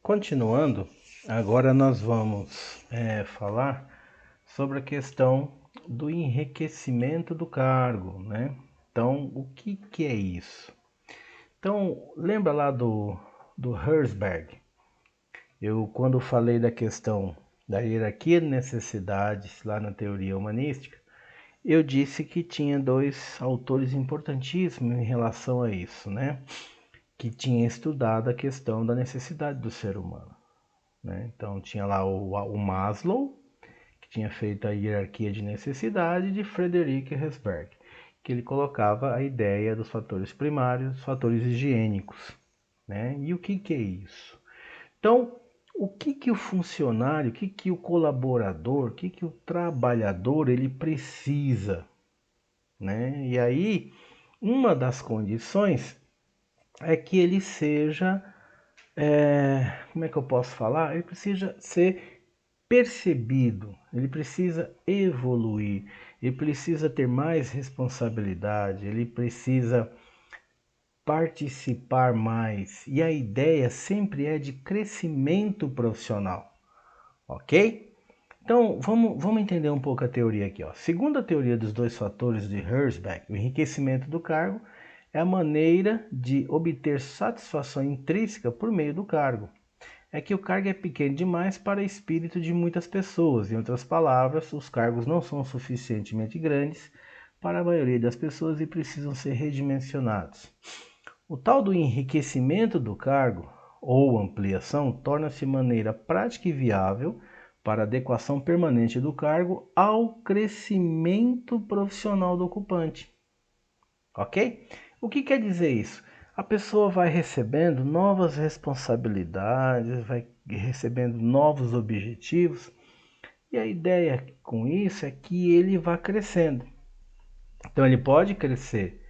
Continuando, agora nós vamos falar sobre a questão do enriquecimento do cargo, né? Então, o que é isso? Então, lembra lá do Herzberg? Quando falei da questão da hierarquia de necessidades lá na teoria humanística, eu disse que tinha dois autores importantíssimos em relação a isso, né? Que tinha estudado a questão da necessidade do ser humano, né? Então tinha lá o Maslow, que tinha feito a hierarquia de necessidade de Frederick Herzberg, que ele colocava a ideia dos fatores primários, dos fatores higiênicos, né? E o que é isso? Então, o que o funcionário, o que o colaborador, o que o trabalhador ele precisa, né? E aí, uma das condições é que ele seja, como é que eu posso falar? Ele precisa ser percebido, ele precisa evoluir, ele precisa ter mais responsabilidade, ele precisa participar mais. E a ideia sempre é de crescimento profissional, ok? Então, vamos entender um pouco a teoria aqui, ó. Segundo a teoria dos dois fatores de Herzberg, o enriquecimento do cargo é a maneira de obter satisfação intrínseca por meio do cargo. É que o cargo é pequeno demais para o espírito de muitas pessoas. Em outras palavras, os cargos não são suficientemente grandes para a maioria das pessoas e precisam ser redimensionados. O tal do enriquecimento do cargo ou ampliação torna-se maneira prática e viável para a adequação permanente do cargo ao crescimento profissional do ocupante. Ok? O que quer dizer isso? A pessoa vai recebendo novas responsabilidades, vai recebendo novos objetivos, e a ideia com isso é que ele vá crescendo. Então ele pode crescer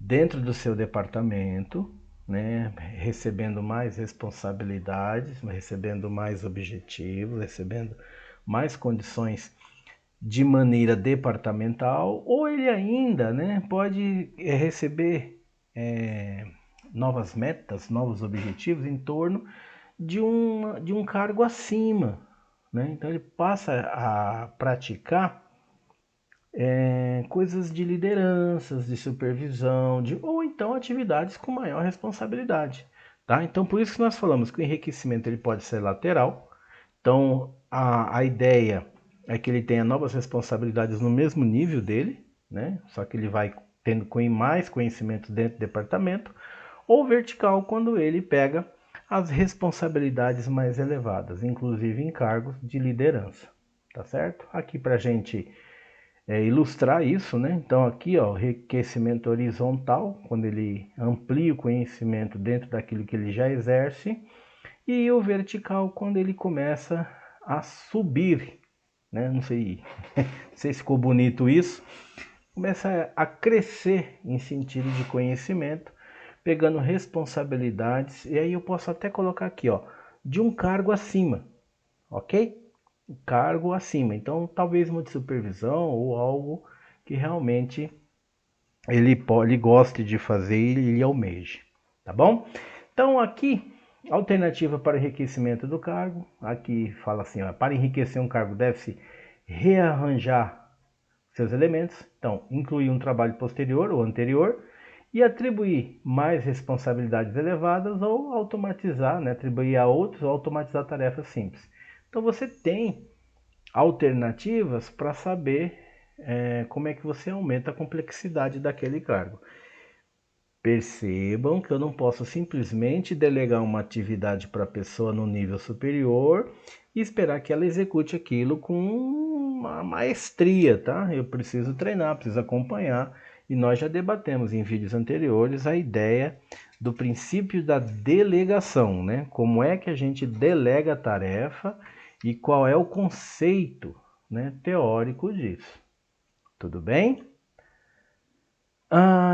dentro do seu departamento, né, recebendo mais responsabilidades, recebendo mais objetivos, recebendo mais condições de maneira departamental, ou ele ainda, né, pode receber novas metas, novos objetivos em torno de um cargo acima, né? Então ele passa a praticar coisas de lideranças, de supervisão, ou então atividades com maior responsabilidade, tá? Então por isso que nós falamos que o enriquecimento ele pode ser lateral. Então a ideia é que ele tenha novas responsabilidades no mesmo nível dele, né? Só que ele vai tendo mais conhecimento dentro do departamento, ou vertical quando ele pega as responsabilidades mais elevadas, inclusive em cargos de liderança, tá certo? Aqui para a gente ilustrar isso, né? Então aqui, ó, enriquecimento horizontal, quando ele amplia o conhecimento dentro daquilo que ele já exerce, e o vertical, quando ele começa a subir, né? Não sei se ficou bonito isso, começa a crescer em sentido de conhecimento, pegando responsabilidades, e aí eu posso até colocar aqui, ó, de um cargo acima, ok? Cargo acima, então talvez uma de supervisão ou algo que realmente ele goste de fazer e ele almeje, tá bom? Então aqui, alternativa para enriquecimento do cargo, aqui fala assim, ó, para enriquecer um cargo deve-se rearranjar seus elementos, então incluir um trabalho posterior ou anterior e atribuir mais responsabilidades elevadas ou automatizar, né, atribuir a outros ou automatizar tarefas simples. Então você tem alternativas para saber como é que você aumenta a complexidade daquele cargo. Percebam que eu não posso simplesmente delegar uma atividade para a pessoa no nível superior e esperar que ela execute aquilo com uma maestria, tá? Eu preciso treinar, preciso acompanhar. E nós já debatemos em vídeos anteriores a ideia do princípio da delegação, né? Como é que a gente delega a tarefa e qual é o conceito, né, teórico disso. Tudo bem?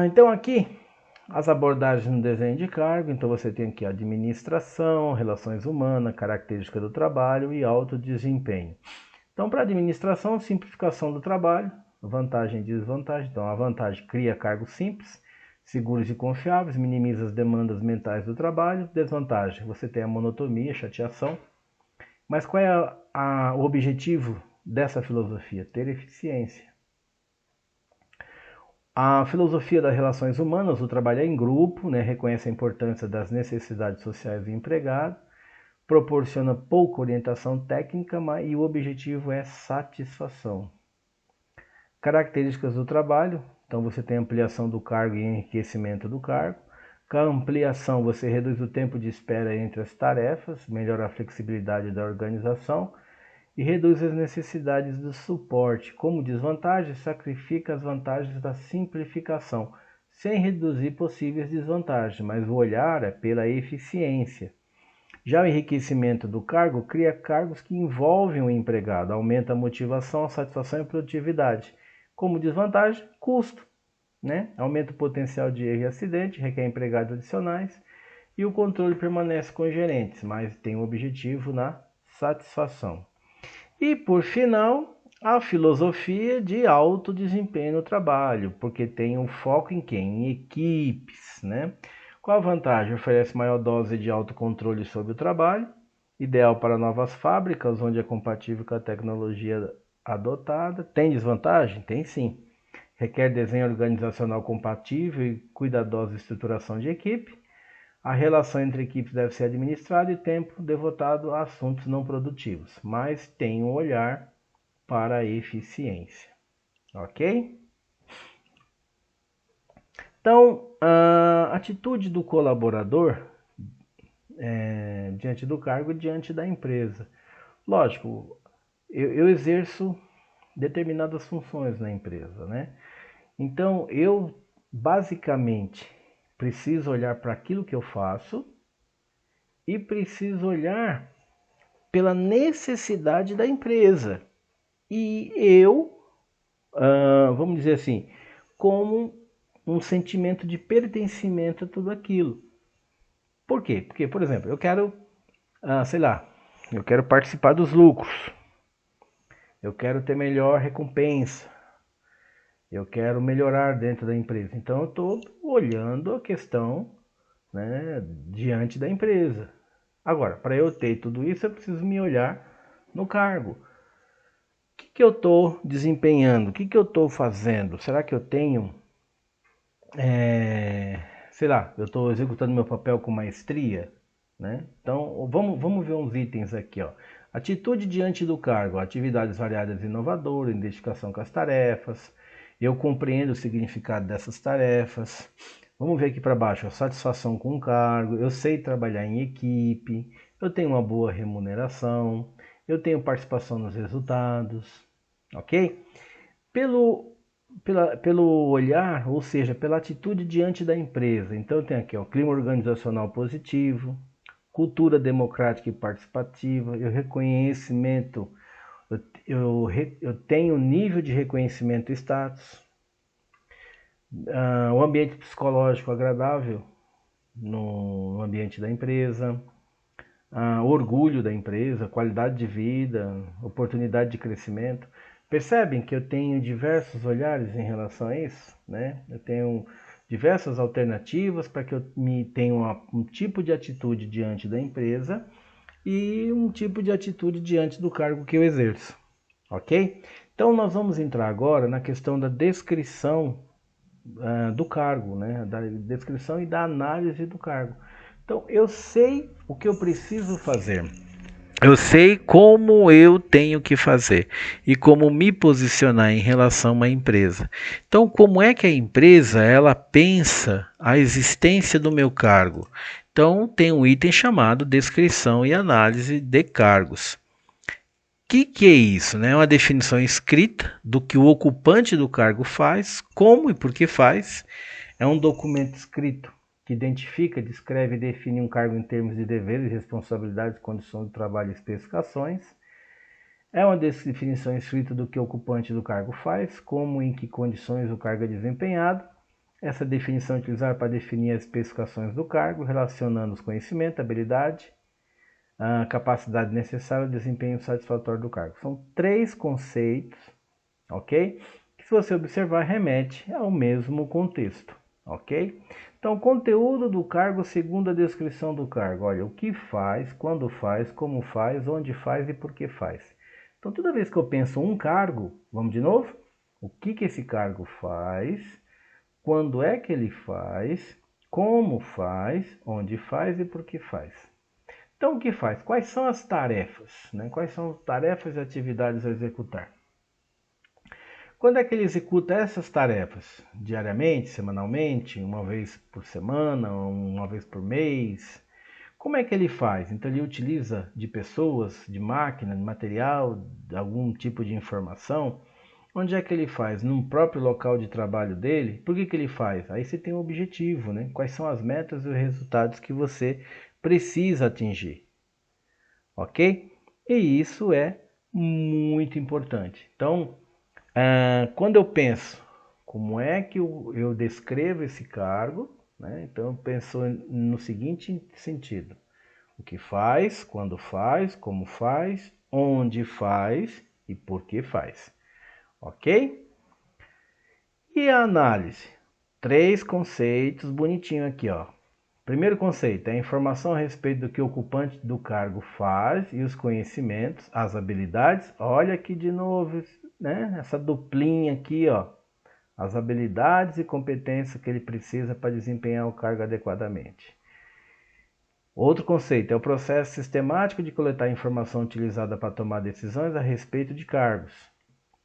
Então aqui as abordagens no desenho de cargo, então você tem aqui administração, relações humanas, característica do trabalho e alto desempenho. Então para administração, simplificação do trabalho, vantagem e desvantagem. Então a vantagem cria cargos simples, seguros e confiáveis, minimiza as demandas mentais do trabalho. Desvantagem, você tem a monotonia, chateação. Mas qual é o objetivo dessa filosofia? Ter eficiência. A filosofia das relações humanas, o trabalho é em grupo, né, reconhece a importância das necessidades sociais do empregado, proporciona pouca orientação técnica e o objetivo é satisfação. Características do trabalho, então você tem ampliação do cargo e enriquecimento do cargo. Com a ampliação você reduz o tempo de espera entre as tarefas, melhora a flexibilidade da organização e reduz as necessidades do suporte. Como desvantagem, sacrifica as vantagens da simplificação, sem reduzir possíveis desvantagens, mas o olhar é pela eficiência. Já o enriquecimento do cargo cria cargos que envolvem o empregado, aumenta a motivação, a satisfação e a produtividade. Como desvantagem, custo, né? Aumenta o potencial de erro e acidente, requer empregados adicionais e o controle permanece com os gerentes, mas tem o objetivo na satisfação. E por final, a filosofia de alto desempenho no trabalho, porque tem um foco em quem? Em equipes, né? Qual a vantagem? Oferece maior dose de autocontrole sobre o trabalho, ideal para novas fábricas, onde é compatível com a tecnologia adotada. Tem desvantagem? Tem sim. Requer desenho organizacional compatível e cuidadosa estruturação de equipe. A relação entre equipes deve ser administrada e tempo devotado a assuntos não produtivos, mas tem um olhar para a eficiência. Ok? Então, a atitude do colaborador diante do cargo, diante da empresa. Lógico, eu exerço determinadas funções na empresa, né? Então, eu basicamente preciso olhar para aquilo que eu faço e preciso olhar pela necessidade da empresa. E eu, vamos dizer assim, como um sentimento de pertencimento a tudo aquilo. Por quê? Porque, por exemplo, eu quero, sei lá, eu quero participar dos lucros, eu quero ter melhor recompensa, eu quero melhorar dentro da empresa. Então, eu estou olhando a questão, né, diante da empresa. Agora, para eu ter tudo isso, eu preciso me olhar no cargo. O que eu estou desempenhando? O que eu estou fazendo? Será que eu tenho, sei lá, eu estou executando meu papel com maestria? Né? Então, vamos ver uns itens aqui. Ó. Atitude diante do cargo, atividades variadas e inovadoras, identificação com as tarefas, eu compreendo o significado dessas tarefas. Vamos ver aqui para baixo, ó, satisfação com o cargo, eu sei trabalhar em equipe, eu tenho uma boa remuneração, eu tenho participação nos resultados, ok? Pelo olhar, ou seja, pela atitude diante da empresa. Então tem aqui o clima organizacional positivo, cultura democrática e participativa, eu reconhecimento, eu tenho nível de reconhecimento e status, o ambiente psicológico agradável no ambiente da empresa, orgulho da empresa, qualidade de vida, oportunidade de crescimento. Percebem que eu tenho diversos olhares em relação a isso, né? Eu tenho diversas alternativas para que eu tenha um tipo de atitude diante da empresa e um tipo de atitude diante do cargo que eu exerço, ok? Então nós vamos entrar agora na questão da descrição do cargo, né? Da descrição e da análise do cargo. Então eu sei o que eu preciso fazer. Eu sei como eu tenho que fazer e como me posicionar em relação a uma empresa. Então, como é que a empresa ela pensa a existência do meu cargo? Então, tem um item chamado descrição e análise de cargos. Que é isso? Né? É uma definição escrita do que o ocupante do cargo faz, como e por que faz. É um documento escrito que identifica, descreve e define um cargo em termos de deveres, responsabilidades, condições de trabalho e especificações. É uma definição escrita do que o ocupante do cargo faz, como e em que condições o cargo é desempenhado. Essa definição é utilizada para definir as especificações do cargo, relacionando os conhecimentos, habilidade, a capacidade necessária ao desempenho satisfatório do cargo. São 3 conceitos, ok? Que se você observar remete ao mesmo contexto, ok? Então, conteúdo do cargo segundo a descrição do cargo. Olha, o que faz, quando faz, como faz, onde faz e por que faz. Então, toda vez que eu penso um cargo, vamos de novo? O que esse cargo faz, quando é que ele faz, como faz, onde faz e por que faz. Então, o que faz? Quais são as tarefas? Né? Quais são as tarefas e atividades a executar? Quando é que ele executa essas tarefas? Diariamente, semanalmente, uma vez por semana, uma vez por mês? Como é que ele faz? Então ele utiliza de pessoas, de máquina, de material, de algum tipo de informação. Onde é que ele faz? No próprio local de trabalho dele? Por que ele faz? Aí você tem um objetivo, né? Quais são as metas e os resultados que você precisa atingir, ok? E isso é muito importante. Então, quando eu penso como é que eu descrevo esse cargo, né? Então eu penso no seguinte sentido: o que faz, quando faz, como faz, onde faz e por que faz, ok? E a análise? Três conceitos bonitinho aqui, ó. Primeiro conceito é a informação a respeito do que o ocupante do cargo faz e os conhecimentos, as habilidades. Olha aqui de novo, né? Essa duplinha aqui, ó. As habilidades e competências que ele precisa para desempenhar o cargo adequadamente. Outro conceito é o processo sistemático de coletar informação utilizada para tomar decisões a respeito de cargos.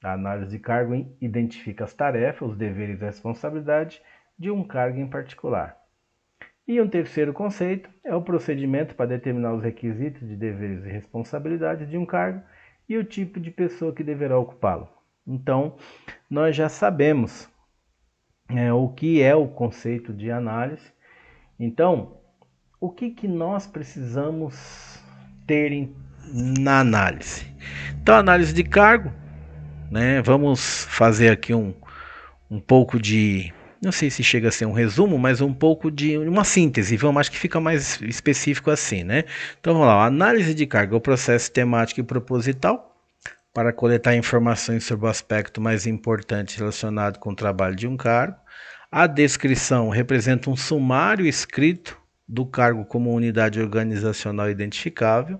A análise de cargo identifica as tarefas, os deveres e responsabilidades de um cargo em particular. E um terceiro conceito é o procedimento para determinar os requisitos de deveres e responsabilidades de um cargo e o tipo de pessoa que deverá ocupá-lo. Então, nós já sabemos o que é o conceito de análise. Então, o que nós precisamos ter na análise? Então, análise de cargo, né? Vamos fazer aqui um pouco de, não sei se chega a ser um resumo, mas um pouco de uma síntese, vamos, acho que fica mais específico assim, né? Então vamos lá, a análise de carga é o processo temático e proposital para coletar informações sobre o aspecto mais importante relacionado com o trabalho de um cargo. A descrição representa um sumário escrito do cargo como unidade organizacional identificável.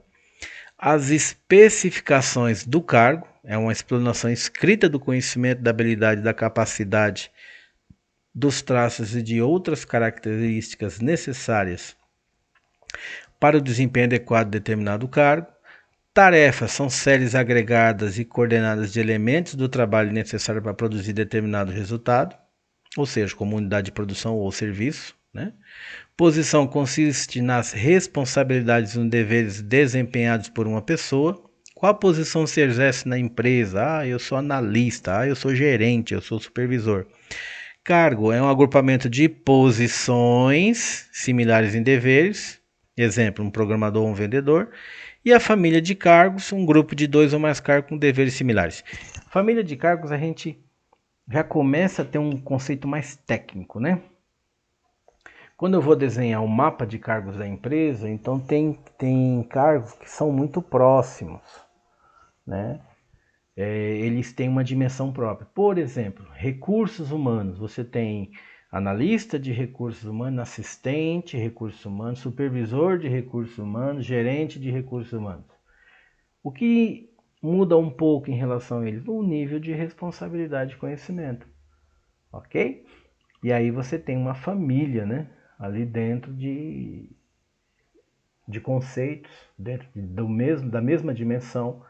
As especificações do cargo é uma explanação escrita do conhecimento, da habilidade, da capacidade, dos traços e de outras características necessárias para o desempenho adequado de determinado cargo. Tarefas são séries agregadas e coordenadas de elementos do trabalho necessário para produzir determinado resultado, ou seja, como unidade de produção ou serviço, né? Posição consiste nas responsabilidades e deveres desempenhados por uma pessoa. Qual posição se exerce na empresa? Eu sou analista, eu sou gerente, eu sou supervisor. Cargo é um agrupamento de posições similares em deveres, exemplo, um programador ou um vendedor, e a família de cargos, um grupo de 2 ou mais cargos com deveres similares. Família de cargos a gente já começa a ter um conceito mais técnico, né? Quando eu vou desenhar um mapa de cargos da empresa, então tem cargos que são muito próximos, né? Eles têm uma dimensão própria. Por exemplo, recursos humanos. Você tem analista de recursos humanos, assistente de recursos humanos, supervisor de recursos humanos, gerente de recursos humanos. O que muda um pouco em relação a eles? O nível de responsabilidade e conhecimento. Ok? E aí você tem uma família, né? Ali dentro de conceitos, dentro da mesma dimensão,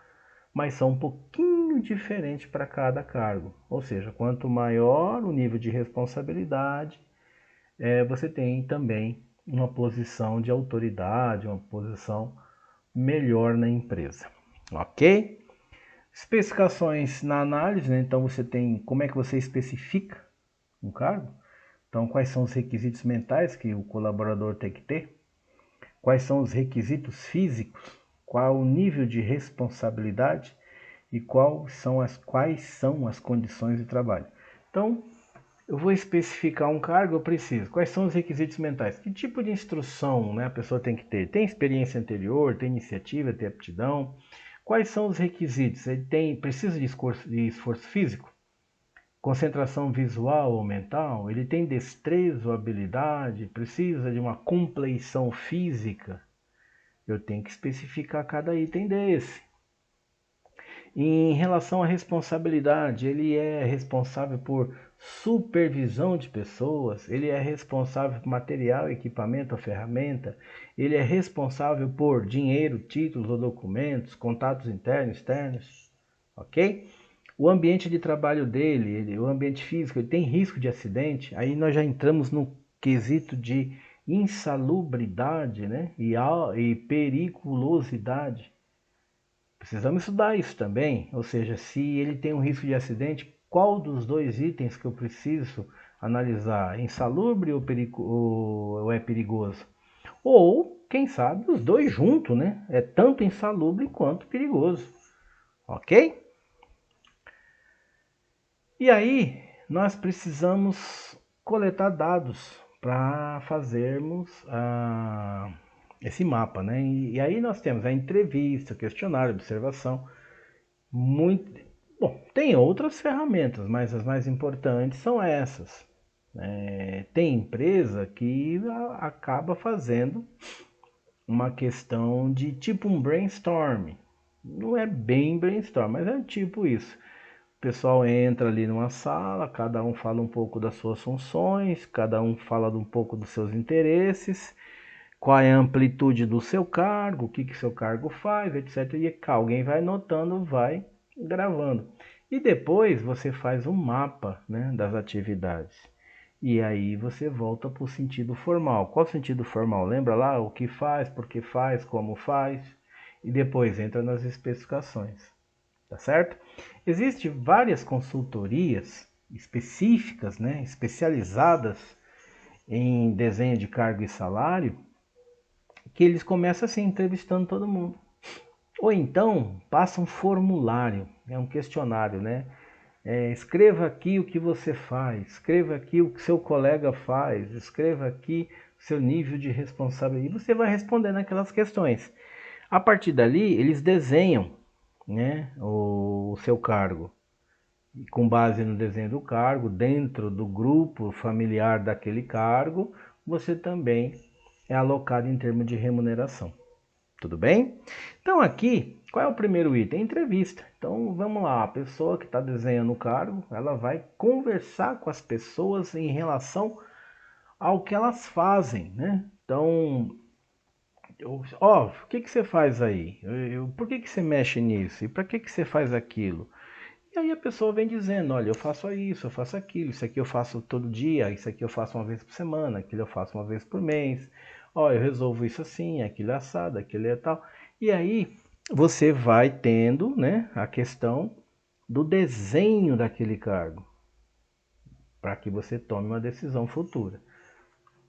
mas são um pouquinho diferentes para cada cargo. Ou seja, quanto maior o nível de responsabilidade, você tem também uma posição de autoridade, uma posição melhor na empresa. Ok? Especificações na análise, né? Então você tem como é que você especifica um cargo. Então, quais são os requisitos mentais que o colaborador tem que ter? Quais são os requisitos físicos? Qual o nível de responsabilidade? E quais são as condições de trabalho? Então, eu vou especificar um cargo, eu preciso. Quais são os requisitos mentais? Que tipo de instrução, né, a pessoa tem que ter? Tem experiência anterior, tem iniciativa, tem aptidão? Quais são os requisitos? Ele precisa de esforço físico? concentração visual ou mental, ele tem destreza ou habilidade, precisa de uma compleição física, eu tenho que especificar cada item desse. Em relação à responsabilidade, ele é responsável por supervisão de pessoas, ele é responsável por material, equipamento ou ferramenta, ele é responsável por dinheiro, títulos ou documentos, contatos internos, externos, ok? O ambiente de trabalho dele, o ambiente físico, ele tem risco de acidente, aí nós já entramos no quesito de insalubridade, né? E periculosidade. Precisamos estudar isso também, ou seja, se ele tem um risco de acidente, qual dos dois itens que eu preciso analisar? Insalubre ou é perigoso? Ou, quem sabe, os dois juntos, né? É tanto insalubre quanto perigoso, ok? E aí, nós precisamos coletar dados para fazermos esse mapa, né? E aí nós temos a entrevista, questionário, observação. Muito, bom, tem outras ferramentas, mas as mais importantes são essas. Tem empresa que acaba fazendo uma questão de tipo um brainstorm. Não é bem brainstorm, mas é tipo isso. O pessoal entra ali numa sala, cada um fala um pouco das suas funções, cada um fala um pouco dos seus interesses, qual é a amplitude do seu cargo, o que que seu cargo faz, etc. E alguém vai anotando, vai gravando. E depois você faz um mapa, né, das atividades. E aí você volta para o sentido formal. Qual o sentido formal? Lembra lá o que faz, por que faz, como faz? E depois entra nas especificações. Tá certo? Existem várias consultorias específicas, né, especializadas em desenho de cargo e salário, que eles começam assim, entrevistando todo mundo. Ou então, passa um formulário, é um questionário, né? Escreva aqui o que você faz, escreva aqui o que seu colega faz, escreva aqui o seu nível de responsabilidade. E você vai respondendo aquelas questões. A partir dali, eles desenham, né, o seu cargo. E com base no desenho do cargo, dentro do grupo familiar daquele cargo, você também é alocado em termos de remuneração. Tudo bem? Então aqui, qual é o primeiro item? Entrevista. Então vamos lá, a pessoa que está desenhando o cargo, ela vai conversar com as pessoas em relação ao que elas fazem, né? Então, ó, o que que você faz aí? Por que que você mexe nisso? E para que que você faz aquilo? E aí a pessoa vem dizendo, olha, eu faço isso, eu faço aquilo, isso aqui eu faço todo dia, isso aqui eu faço uma vez por semana, aquilo eu faço uma vez por mês. Ó, eu resolvo isso assim, aquilo é assado, aquilo é tal. E aí você vai tendo, né, a questão do desenho daquele cargo, para que você tome uma decisão futura.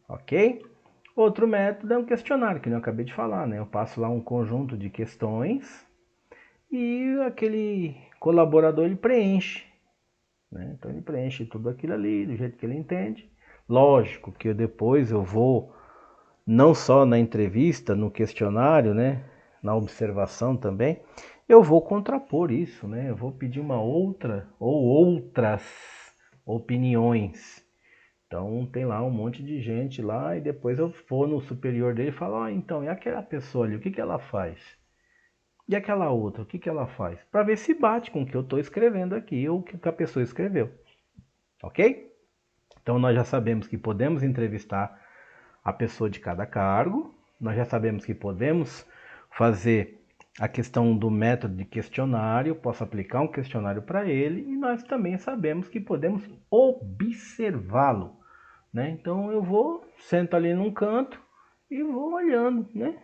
Ok? Outro método é um questionário, que eu acabei de falar, né? Eu passo lá um conjunto de questões e aquele colaborador ele preenche, né? Então ele preenche tudo aquilo ali do jeito que ele entende. Lógico que depois eu vou, não só na entrevista, no questionário, né? Na observação também, eu vou contrapor isso, né? Eu vou pedir uma outra ou outras opiniões. Então tem lá um monte de gente lá e depois eu vou no superior dele e falo, ah, então, e aquela pessoa ali, o que que ela faz? E aquela outra, o que que ela faz? Para ver se bate com o que eu estou escrevendo aqui ou o que a pessoa escreveu. Ok? Então nós já sabemos que podemos entrevistar a pessoa de cada cargo, nós já sabemos que podemos fazer a questão do método de questionário, posso aplicar um questionário para ele e nós também sabemos que podemos observá-lo, né? Então eu vou, sento ali num canto e vou olhando, né?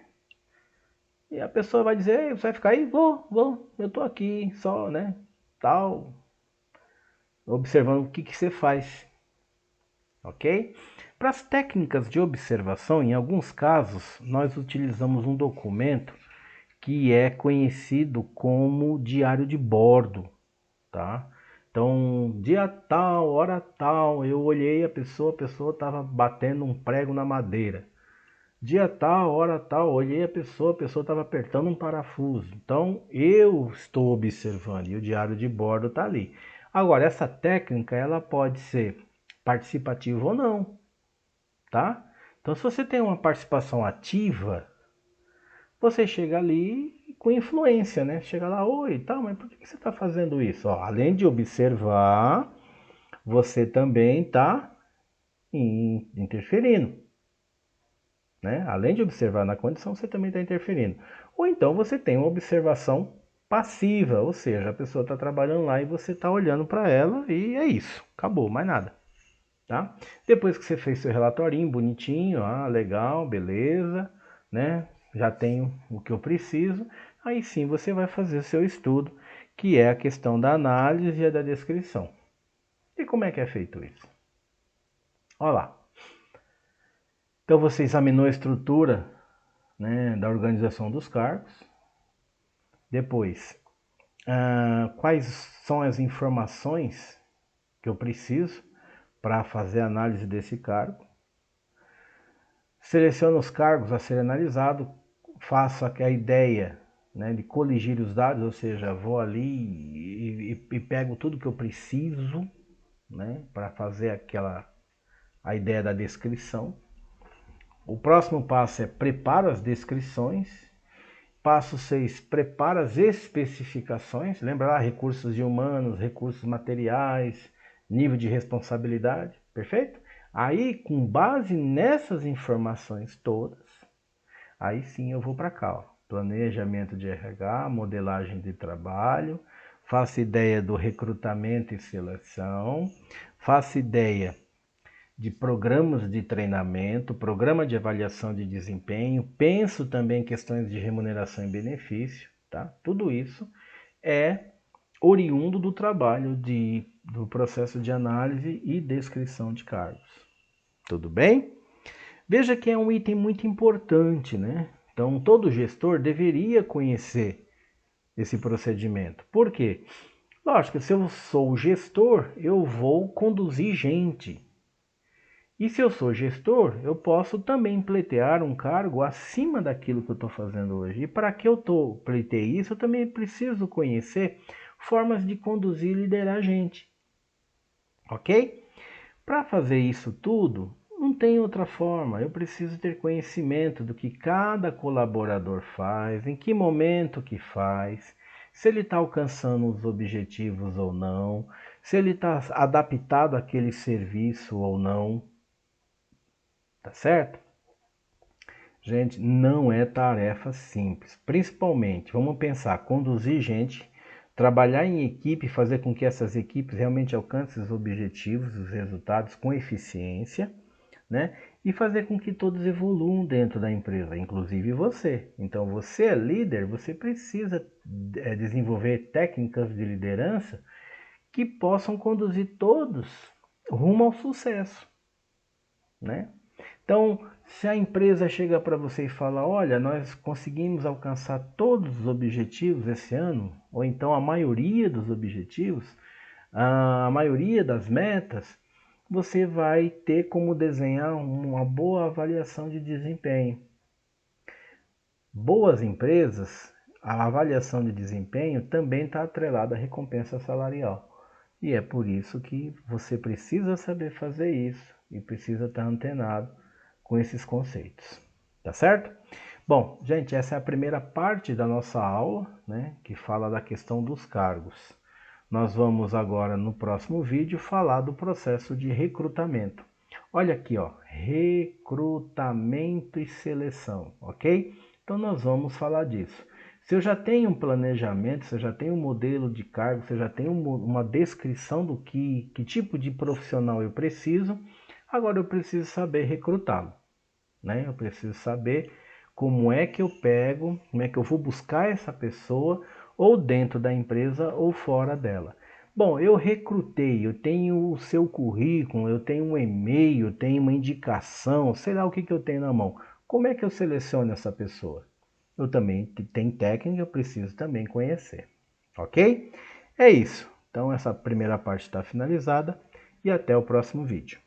E a pessoa vai dizer, você vai ficar aí? Vou, eu tô aqui só, né? Tal, observando o que que você faz, ok? Para as técnicas de observação, em alguns casos, nós utilizamos um documento que é conhecido como diário de bordo, tá? Então, dia tal, hora tal, eu olhei a pessoa estava batendo um prego na madeira. Dia tal, hora tal, olhei a pessoa estava apertando um parafuso. Então, eu estou observando e o diário de bordo está ali. Agora, essa técnica, ela pode ser participativa ou não, tá? Então, se você tem uma participação ativa, você chega ali com influência, né? Chega lá, oi, tá, mas por que você está fazendo isso? Ó, além de observar, você também está interferindo, né? Além de observar na condição, você também está interferindo. Ou então você tem uma observação passiva, ou seja, a pessoa está trabalhando lá e você está olhando para ela e é isso, acabou, mais nada. Tá? Depois que você fez seu relatorinho bonitinho, legal, beleza, né? Já tenho o que eu preciso. Aí sim você vai fazer o seu estudo, que é a questão da análise e da descrição. E como é que é feito isso? Olha lá. Então você examinou a estrutura, né, da organização dos cargos. Depois, quais são as informações que eu preciso para fazer a análise desse cargo? Seleciono os cargos a ser analisado, faço a ideia, né, de coligir os dados, ou seja, vou ali e pego tudo que eu preciso, né, para fazer a ideia da descrição. O próximo passo é preparo as descrições. Passo 6, preparo as especificações. Lembra lá, recursos humanos, recursos materiais, nível de responsabilidade, perfeito? Aí, com base nessas informações todas, aí sim eu vou para cá, ó. Planejamento de RH, modelagem de trabalho, faço ideia do recrutamento e seleção, faço ideia de programas de treinamento, programa de avaliação de desempenho, penso também em questões de remuneração e benefício, tá? Tudo isso é oriundo do trabalho do processo de análise e descrição de cargos. Tudo bem? Veja que é um item muito importante, né? Então, todo gestor deveria conhecer esse procedimento. Por quê? Lógico, se eu sou o gestor, eu vou conduzir gente. E se eu sou gestor, eu posso também pleitear um cargo acima daquilo que eu estou fazendo hoje. E para que eu pleiteie isso, eu também preciso conhecer formas de conduzir e liderar gente. Ok? Para fazer isso tudo, não tem outra forma. Eu preciso ter conhecimento do que cada colaborador faz, em que momento que faz, se ele está alcançando os objetivos ou não, se ele está adaptado àquele serviço ou não. Tá certo? Gente, não é tarefa simples. Principalmente, vamos pensar, conduzir gente, trabalhar em equipe, fazer com que essas equipes realmente alcancem os objetivos, os resultados com eficiência, né? E fazer com que todos evoluam dentro da empresa, inclusive você. Então, você é líder, você precisa desenvolver técnicas de liderança que possam conduzir todos rumo ao sucesso, né? Então, se a empresa chega para você e fala, olha, nós conseguimos alcançar todos os objetivos esse ano, ou então a maioria dos objetivos, a maioria das metas, você vai ter como desenhar uma boa avaliação de desempenho. Boas empresas, a avaliação de desempenho também está atrelada à recompensa salarial. E é por isso que você precisa saber fazer isso e precisa estar antenado com esses conceitos, tá certo? Bom, gente, essa é a primeira parte da nossa aula, né, que fala da questão dos cargos. Nós vamos agora, no próximo vídeo, falar do processo de recrutamento. Olha aqui, ó, recrutamento e seleção, ok? Então, nós vamos falar disso. Se eu já tenho um planejamento, se eu já tenho um modelo de cargo, se eu já tenho uma descrição do que tipo de profissional eu preciso, agora eu preciso saber recrutá-lo, né? Eu preciso saber como é que eu pego, como é que eu vou buscar essa pessoa, ou dentro da empresa ou fora dela. Bom, eu recrutei, eu tenho o seu currículo, eu tenho um e-mail, eu tenho uma indicação, sei lá o que eu tenho na mão. Como é que eu seleciono essa pessoa? Eu também tenho técnica, eu preciso também conhecer. Ok? É isso. Então essa primeira parte está finalizada e até o próximo vídeo.